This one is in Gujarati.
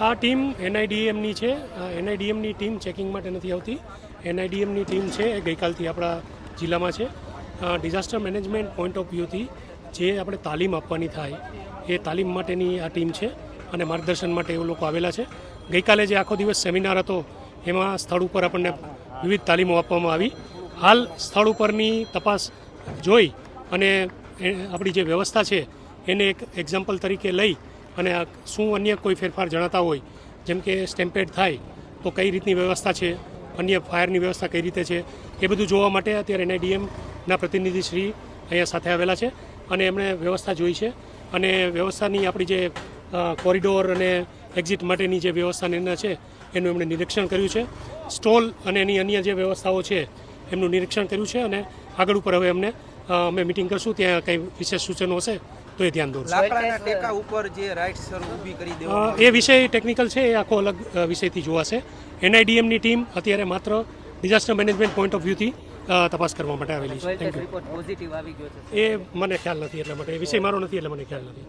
આ ટીમ એનઆઈડીએમની છે. એનઆઈડીએમની ટીમ ચેકિંગ માટે નથી આવતી. એનઆઈડીએમની ટીમ છે એ ગઈકાલથી આપણા જિલ્લામાં છે. ડિઝાસ્ટર મેનેજમેન્ટ પોઈન્ટ ઓફ વ્યૂથી જે આપણે તાલીમ આપવાની થાય એ તાલીમ માટેની આ ટીમ છે અને માર્ગદર્શન માટે એ લોકો આવેલા છે. ગઈકાલે જે આખો દિવસ સેમિનાર હતો એમાં સ્થળ ઉપર આપણને વિવિધ તાલીમો આપવામાં આવી. હાલ સ્થળ ઉપરની તપાસ જોઈ અને આપણી જે વ્યવસ્થા છે એને એક એક્ઝામ્પલ તરીકે લઈ અને શું અન્ય કોઈ ફેરફાર જણાતા હોય, જેમ કે સ્ટેમ્પેડ થાય તો કઈ રીતની વ્યવસ્થા છે, અન્ય ફાયરની વ્યવસ્થા કઈ રીતે છે, એ બધું જોવા માટે અત્યારે એનઆઈડીએમના પ્રતિનિધિશ્રી અહીંયા સાથે આવેલા છે અને એમણે વ્યવસ્થા જોઈ છે અને વ્યવસ્થાની આપણી જે કોરિડોર અને એક્ઝિટ માટેની જે વ્યવસ્થા છે એનું એમણે નિરીક્ષણ કર્યું છે. સ્ટોલ અને એની અન્ય જે વ્યવસ્થાઓ છે એમનું નિરીક્ષણ કર્યું છે અને આગળ ઉપર હવે અમે મિટિંગ કરશું, ત્યાં કંઈ વિશેષ સૂચનો હશે તો એ ધ્યાન દોરશું. લાકડાના ટેકા ઉપર જે રાઇટ્સ ઊભી કરી દેવામાં એ વિષય ટેકનિકલ છે, એ આખો અલગ વિષયથી જોવાશે. એનઆઈડીએમની ટીમ અત્યારે માત્ર ડિઝાસ્ટર મેનેજમેન્ટ પોઈન્ટ ઓફ વ્યૂથી તપાસ કરવા માટે આવેલી છે. એ મને ખ્યાલ નથી, એટલા માટે એ વિષય મારો નથી, એટલે મને ખ્યાલ નથી.